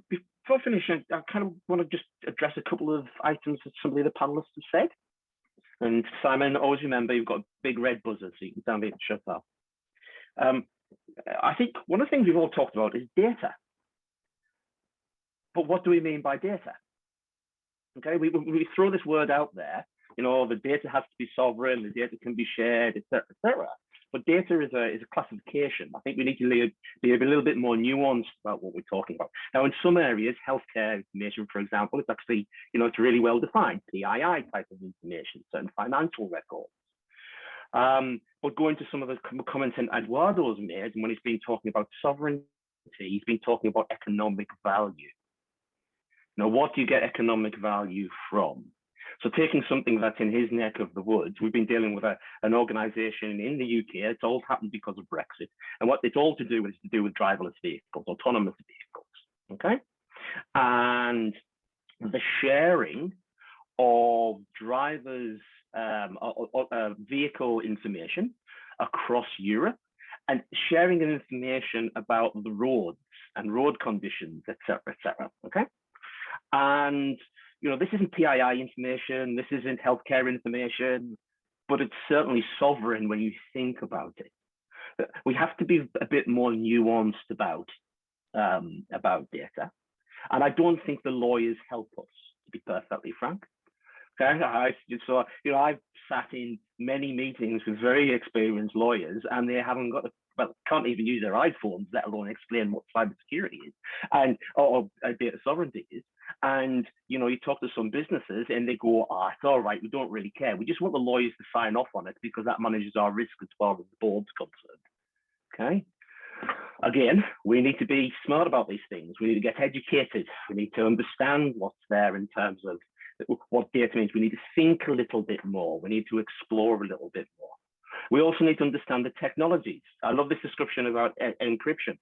Before I finish, I kind of want to just address a couple of items that some of the panelists have said. And Simon, always remember you've got a big red buzzer, so you can tell me to shut up. I think one of the things we've all talked about is data. But what do we mean by data? Okay, we throw this word out there, you know, the data has to be sovereign, the data can be shared, etc., etc. But data is a classification. I think we need to be a little bit more nuanced about what we're talking about. Now, in some areas, healthcare information, for example, it's actually, you know, it's really well defined, PII type of information, certain financial records. But going to some of the comments that Eduardo's made, and when he's been talking about sovereignty, he's been talking about economic value. Now, what do you get economic value from? So taking something that's in his neck of the woods, we've been dealing with an organization in the UK. It's all happened because of Brexit. And what it's all to do is to do with driverless vehicles, autonomous vehicles, okay? And the sharing of drivers' vehicle information across Europe, and sharing information about the roads and road conditions, etc., okay? And you know, this isn't PII information, this isn't healthcare information, but it's certainly sovereign when you think about it. We have to be a bit more nuanced about data. And I don't think the lawyers help us, to be perfectly frank. Okay, so, you know, I've sat in many meetings with very experienced lawyers, and they haven't got can't even use their iPhones, let alone explain what cybersecurity is and or data sovereignty is. And you know, you talk to some businesses and they go, it's all right, we don't really care. We just want the lawyers to sign off on it because that manages our risk as far as the board's concerned. Okay. Again, we need to be smart about these things. We need to get educated. We need to understand what's there in terms of what data means. We need to think a little bit more. We need to explore a little bit more. We also need to understand the technologies. I love this description about encryption.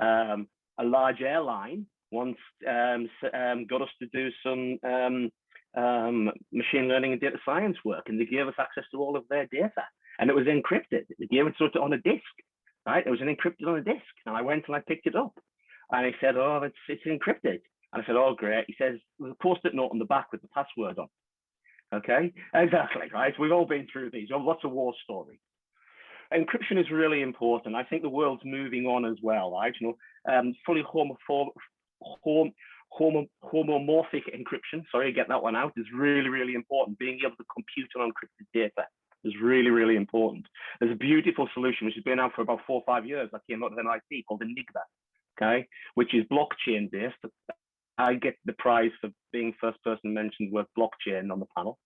A large airline once got us to do some machine learning and data science work, and they gave us access to all of their data, and it was encrypted. They gave it sort of on a disk, right? It was encrypted on a disk, and I went and I picked it up, and he said, "Oh, it's encrypted." And I said, "Oh, great." He says, "There's a post-it note on the back with the password on." Okay, exactly, right? We've all been through these. Lots of war stories. Encryption is really important. I think the world's moving on as well, right? You know, fully homomorphic encryption, sorry, get that one out, is really, really important. Being able to compute on encrypted data is really, really important. There's a beautiful solution which has been out for about 4 or 5 years that came out of MIT called Enigma, okay, which is blockchain based. I get the prize for being first person to mention the word blockchain on the panel.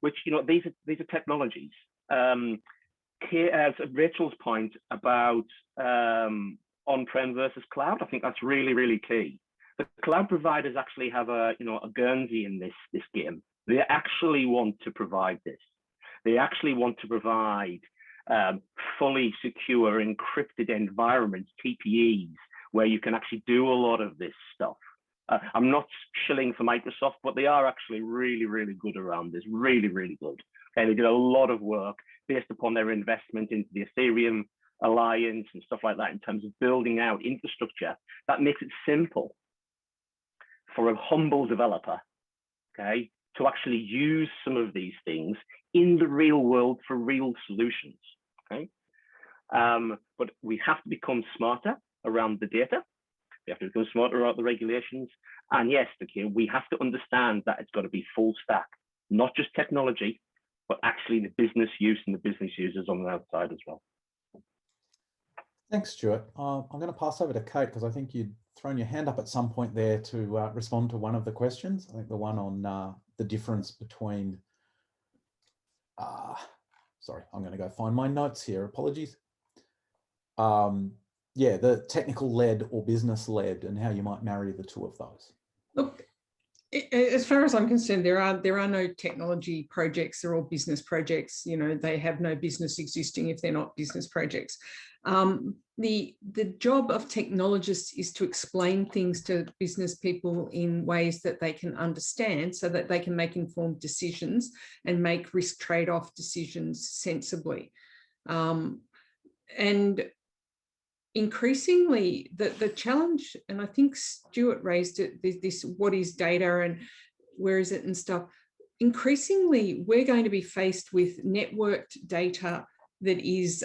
which, these are technologies. As Rachel's point about on-prem versus cloud, I think that's really, really key. The cloud providers actually have a Guernsey in this game. They actually want to provide this. They actually want to provide fully secure encrypted environments, TPEs, where you can actually do a lot of this stuff. I'm not shilling for Microsoft, but they are actually really, really good around this, really, really good. And they did a lot of work based upon their investment into the Ethereum Alliance and stuff like that in terms of building out infrastructure that makes it simple for a humble developer, okay, to actually use some of these things in the real world for real solutions, okay? But we have to become smarter around the data. We have to become smarter about the regulations. And yes, we have to understand that it's got to be full stack, not just technology, but actually the business use and the business users on the outside as well. Thanks, Stuart. I'm going to pass over to Kate because I think you'd thrown your hand up at some point there to respond to one of the questions. I think the one on the difference between, sorry, I'm going to go find my notes here. Apologies. Yeah, the technical led or business led and how you might marry the two of those. Look, as far as I'm concerned, there are no technology projects. They're all business projects. They have no business existing if they're not business projects. The job of technologists is to explain things to business people in ways that they can understand so that they can make informed decisions and make risk trade-off decisions sensibly. And increasingly, the challenge, and I think Stuart raised it, this what is data and where is it and stuff. Increasingly, we're going to be faced with networked data that is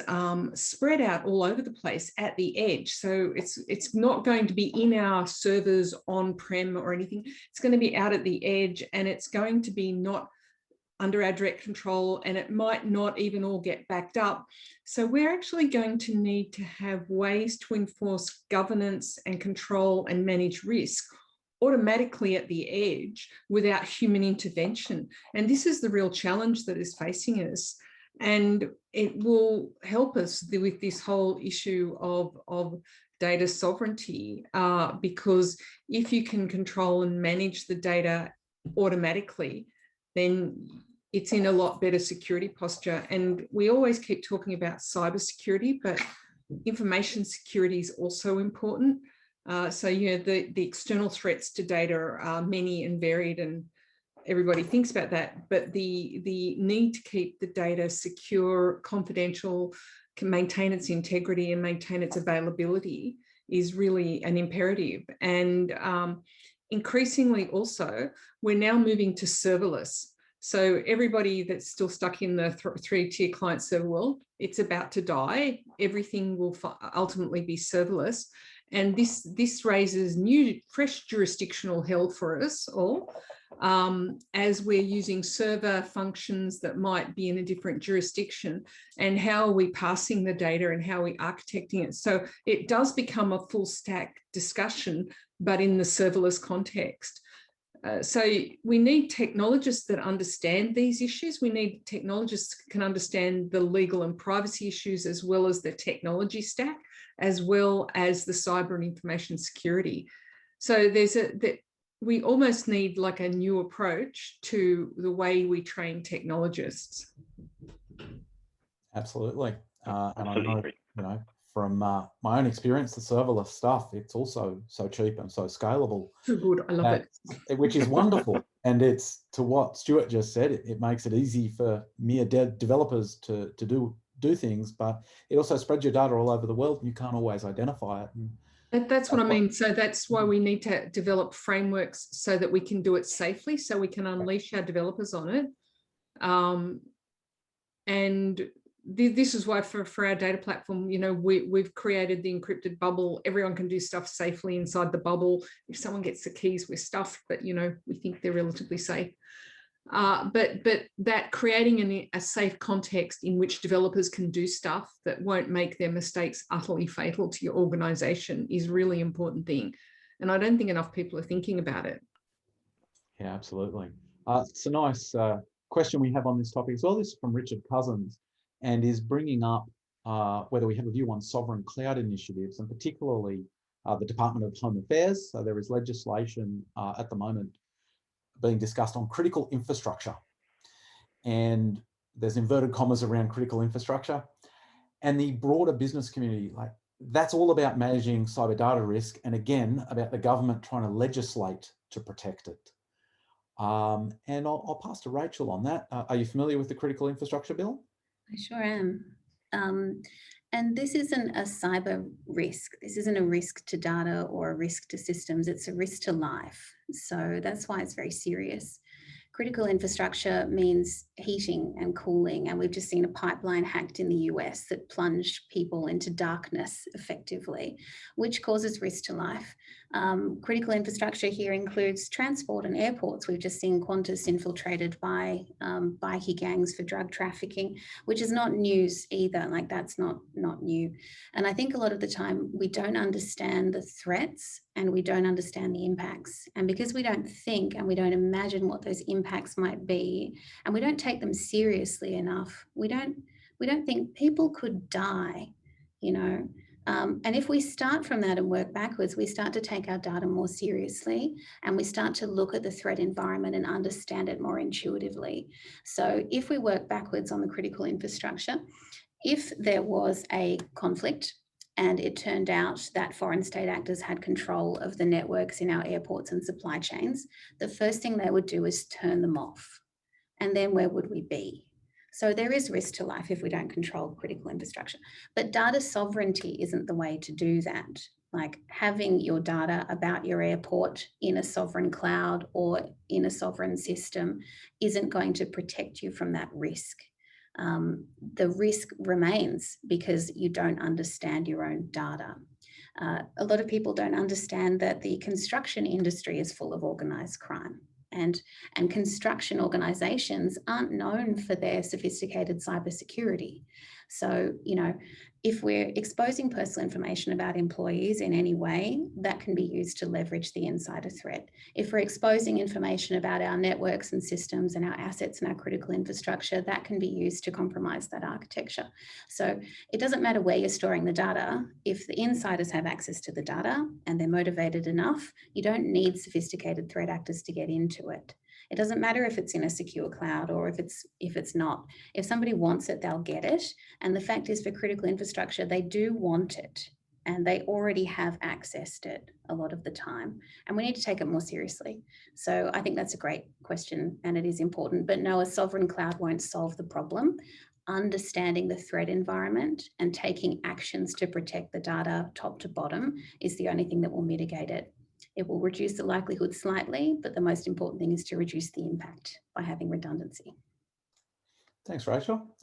spread out all over the place at the edge. So it's not going to be in our servers on-prem or anything. It's going to be out at the edge, and it's going to be not under our direct control, and it might not even all get backed up. So we're actually going to need to have ways to enforce governance and control and manage risk automatically at the edge without human intervention. And this is the real challenge that is facing us. And it will help us with this whole issue of data sovereignty, because if you can control and manage the data automatically, then it's in a lot better security posture. And we always keep talking about cybersecurity, but information security is also important. So, the external threats to data are many and varied, and everybody thinks about that. But the need to keep the data secure, confidential, can maintain its integrity and maintain its availability is really an imperative. And increasingly also, we're now moving to serverless. So everybody that's still stuck in the three-tier client server world, it's about to die. Everything will ultimately be serverless. And this raises new, fresh jurisdictional hell for us all, as we're using server functions that might be in a different jurisdiction, and how are we passing the data and how are we architecting it. So it does become a full stack discussion, but in the serverless context. So we need technologists that understand these issues. We need technologists that can understand the legal and privacy issues, as well as the technology stack, as well as the cyber and information security. So we almost need like a new approach to the way we train technologists. Absolutely. And I know, from my own experience, the serverless stuff, it's also so cheap and so scalable. So good, I love it. Which is wonderful. And it's, to what Stuart just said, it makes it easy for mere developers to do things, but it also spreads your data all over the world and you can't always identify it. That's what I mean. So that's why we need to develop frameworks so that we can do it safely, so we can unleash our developers on it. And this is why for our data platform, we've created the encrypted bubble. Everyone can do stuff safely inside the bubble. If someone gets the keys, we're stuffed, but we think they're relatively safe. But that creating a safe context in which developers can do stuff that won't make their mistakes utterly fatal to your organization is really important thing. And I don't think enough people are thinking about it. Yeah, absolutely. It's a nice question we have on this topic as well. This is from Richard Cousins, and is bringing up whether we have a view on sovereign cloud initiatives, and particularly the Department of Home Affairs. So there is legislation at the moment being discussed on critical infrastructure. And there's inverted commas around critical infrastructure. And the broader business community, like, that's all about managing cyber data risk, and again, about the government trying to legislate to protect it. And I'll pass to Rachel on that. Are you familiar with the Critical Infrastructure Bill? I sure am. And this isn't a cyber risk. This isn't a risk to data or a risk to systems. It's a risk to life. So that's why it's very serious. Critical infrastructure means heating and cooling, and we've just seen a pipeline hacked in the US that plunged people into darkness effectively, which causes risk to life. Critical infrastructure here includes transport and airports. We've just seen Qantas infiltrated by bikie gangs for drug trafficking, which is not news either. Like, that's not new. And I think a lot of the time we don't understand the threats and we don't understand the impacts. And because we don't think and we don't imagine what those impacts might be, and we don't take them seriously enough, we don't think people could die, you know. And if we start from that and work backwards, we start to take our data more seriously, and we start to look at the threat environment and understand it more intuitively. So if we work backwards on the critical infrastructure, if there was a conflict and it turned out that foreign state actors had control of the networks in our airports and supply chains, the first thing they would do is turn them off. And then where would we be? So there is risk to life if we don't control critical infrastructure. But data sovereignty isn't the way to do that. Like, having your data about your airport in a sovereign cloud or in a sovereign system isn't going to protect you from that risk. The risk remains because you don't understand your own data. A lot of people don't understand that the construction industry is full of organised crime. And construction organisations aren't known for their sophisticated cybersecurity. So, you know, if we're exposing personal information about employees in any way, that can be used to leverage the insider threat. If we're exposing information about our networks and systems and our assets and our critical infrastructure, that can be used to compromise that architecture. So it doesn't matter where you're storing the data. If the insiders have access to the data and they're motivated enough, you don't need sophisticated threat actors to get into it. It doesn't matter if it's in a secure cloud or if it's not. If somebody wants it, they'll get it. And the fact is, for critical infrastructure, they do want it, and they already have accessed it a lot of the time. And we need to take it more seriously. So I think that's a great question, and it is important. But no, a sovereign cloud won't solve the problem. Understanding the threat environment and taking actions to protect the data top to bottom is the only thing that will mitigate it. It will reduce the likelihood slightly, but the most important thing is to reduce the impact by having redundancy. Thanks, Rachel.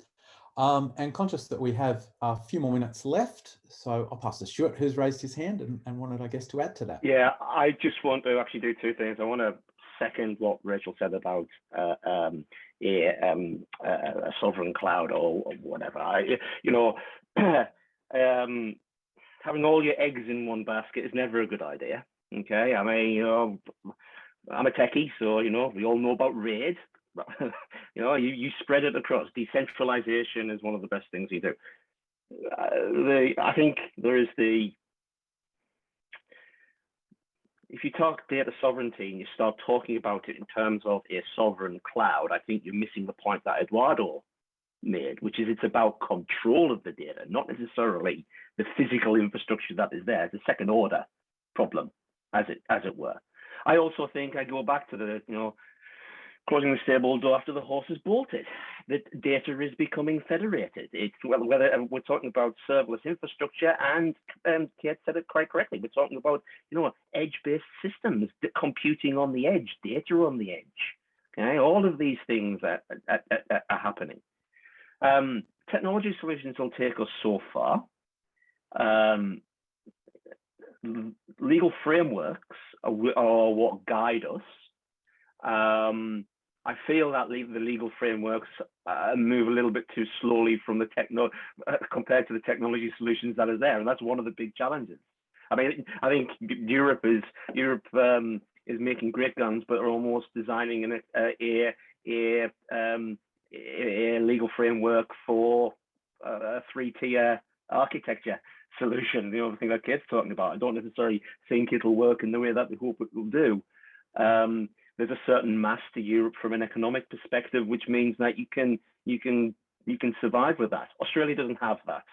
And conscious that we have a few more minutes left, so I'll pass to Stuart, who's raised his hand and wanted, I guess, to add to that. Yeah, I just want to actually do two things. I want to second what Rachel said about a sovereign cloud or whatever. Having all your eggs in one basket is never a good idea. Okay, I mean, I'm a techie, so we all know about RAID. You spread it across. Decentralization is one of the best things you do. I think there is if you talk data sovereignty and you start talking about it in terms of a sovereign cloud, I think you're missing the point that Eduardo made, which is it's about control of the data, not necessarily the physical infrastructure that is there. It's a second order problem, as it were. I also think I go back to the closing the stable door after the horse is bolted. The data is becoming federated. It's whether we're talking about serverless infrastructure, and Kate said it quite correctly. We're talking about edge-based systems, computing on the edge, data on the edge. Okay, all of these things are happening. Technology solutions will take us so far. Legal frameworks are what guide us. I feel that the legal frameworks move a little bit too slowly from the compared to the technology solutions that are there, and that's one of the big challenges. I mean, I think Europe is making great guns, but are almost designing a a legal framework for a 3-tier architecture solution. The other thing that Kate's talking about, I don't necessarily think it'll work in the way that we hope it will do. There's a certain mass to Europe from an economic perspective, which means that you can survive with that. Australia doesn't have that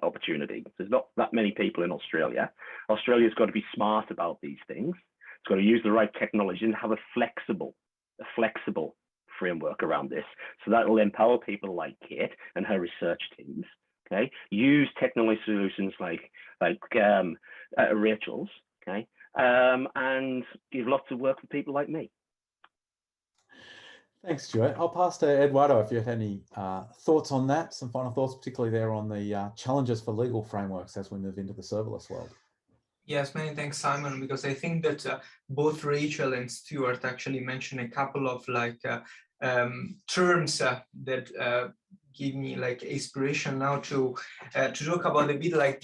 opportunity. There's not that many people in Australia. Australia's got to be smart about these things. It's got to use the right technology and have a flexible framework around this. So that will empower people like Kate and her research teams. Okay, use technology solutions like Rachel's. Okay, and give lots of work for people like me. Thanks, Stuart. I'll pass to Eduardo if you had any thoughts on that, some final thoughts, particularly there on the challenges for legal frameworks as we move into the serverless world. Yes, many thanks, Simon, because I think that both Rachel and Stuart actually mentioned a couple of terms that give me like inspiration now to talk about a bit like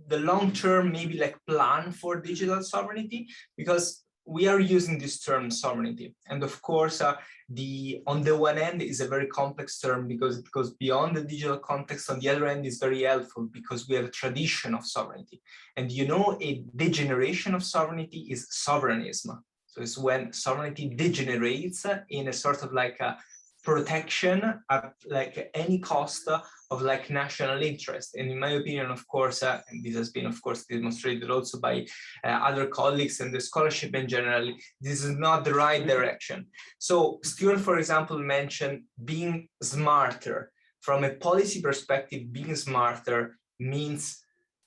the long-term maybe like plan for digital sovereignty, because we are using this term sovereignty, and of course on the one end is a very complex term because it goes beyond the digital context. On the other end is very helpful because we have a tradition of sovereignty, and a degeneration of sovereignty is sovereignism. So it's when sovereignty degenerates in a sort of like a protection at like any cost of like national interest. And in my opinion, of course, and this has been of course demonstrated also by other colleagues and the scholarship in general, this is not the right direction. So Stuart, for example, mentioned being smarter. From a policy perspective, being smarter means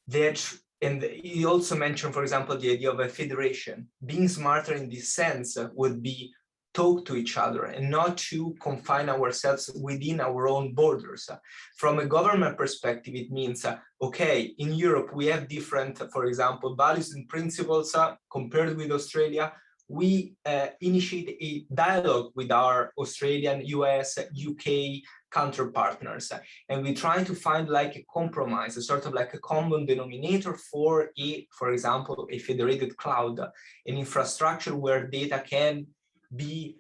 that, and he also mentioned, for example, the idea of a federation. Being smarter in this sense would be talk to each other and not to confine ourselves within our own borders. From a government perspective, it means, okay, in Europe, we have different, for example, values and principles compared with Australia. We initiate a dialogue with our Australian, US, UK counterpartners, and we try to find like a compromise, a sort of like a common denominator for example, a federated cloud, an infrastructure where data can be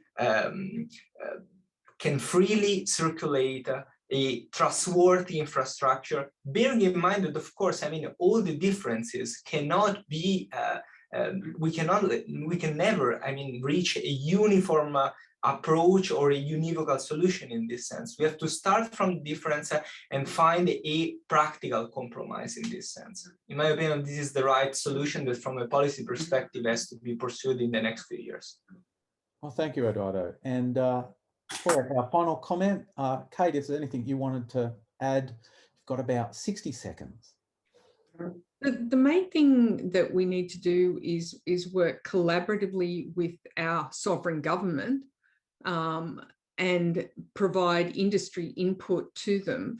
can freely circulate, a trustworthy infrastructure, bearing in mind that, of course, all the differences cannot be we can never reach a uniform approach or a univocal solution in this sense. We have to start from difference and find a practical compromise in this sense. In my opinion, this is the right solution that from a policy perspective has to be pursued in the next few years. Well, thank you, Eduardo. And for our final comment, Kate, is there anything you wanted to add? You've got about 60 seconds. The main thing that we need to do is work collaboratively with our sovereign government and provide industry input to them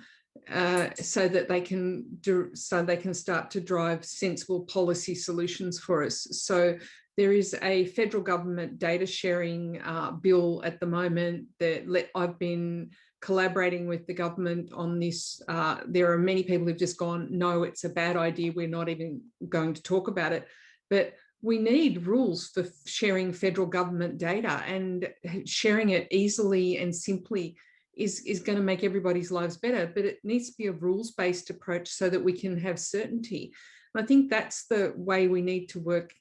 so that they can start to drive sensible policy solutions for us. So there is a federal government data sharing bill at the moment that I've been collaborating with the government on this. There are many people who've just gone, no, it's a bad idea, we're not even going to talk about it. But we need rules for sharing federal government data, and sharing it easily and simply is going to make everybody's lives better, but it needs to be a rules-based approach so that we can have certainty. And I think that's the way we need to work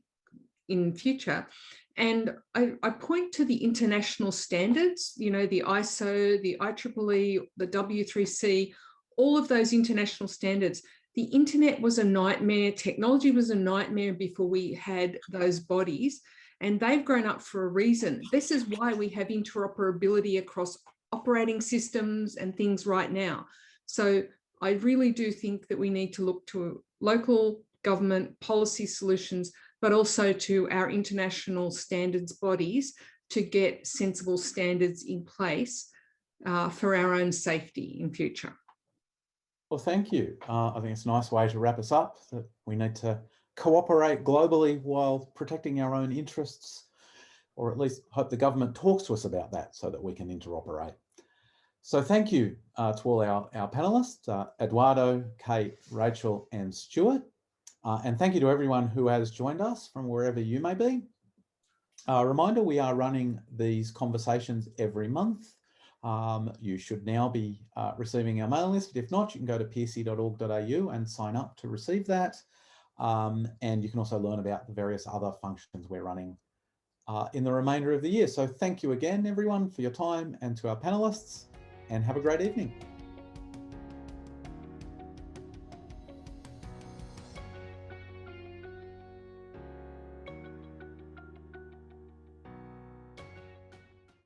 in future. And I point to the international standards, the ISO, the IEEE, the W3C, all of those international standards. The internet was a nightmare, technology was a nightmare before we had those bodies, and they've grown up for a reason. This is why we have interoperability across operating systems and things right now. So I really do think that we need to look to local government policy solutions, but also to our international standards bodies to get sensible standards in place for our own safety in future. Well, thank you. I think it's a nice way to wrap us up, that we need to cooperate globally while protecting our own interests, or at least hope the government talks to us about that so that we can interoperate. So thank you to all our panelists, Eduardo, Kate, Rachel, and Stuart. And thank you to everyone who has joined us from wherever you may be. Reminder, we are running these conversations every month. You should now be receiving our mailing list, but if not, you can go to pearcey.org.au and sign up to receive that. And you can also learn about the various other functions we're running in the remainder of the year. So thank you again, everyone, for your time, and to our panelists, and have a great evening.